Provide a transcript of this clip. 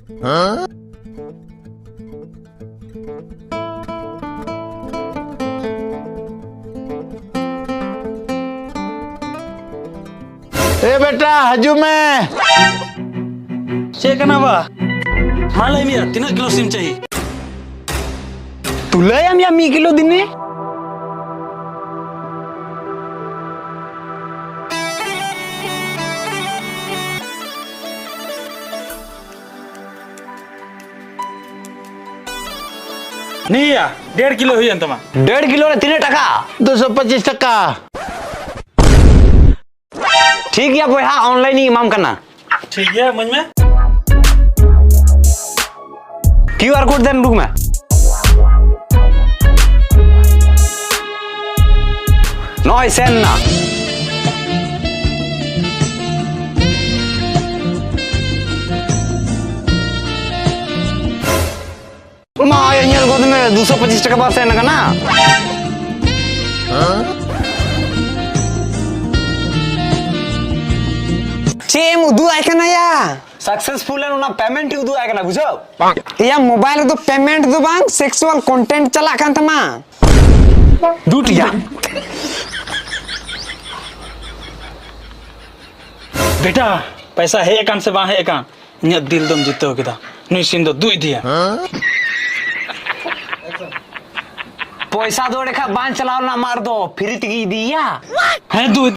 ए बेटा हजू में चेक ना बा माला मिया 3 किलो सिम चाहिए तुला या मी किलो दिने नहीं या 1.5 किलो हुई अंतमा 1.5 किलो 3 टका 225 टका। ठीक है बोया ऑनलाइन ही इमाम करना ठीक है मुझ में QR कोड देन रुक मैं नो सेन ना मा ये nyel गोद में 225 टका बस सेन करना सेम उदू आइकन या सक्सेसफुल है ना पेमेंट उदू आइकन बुझो या मोबाइल तो पेमेंट दो बांग सेक्सुअल कंटेंट चला kan तमा दूट या बेटा पैसा है अकाउंट से वहां है अकाउंट इन दिल दम जीते हो किदा नहीं सिम दो दुई दिया पैसा दो रेखा बांध चलाओ ना मार दो फिर तगी दिया है दू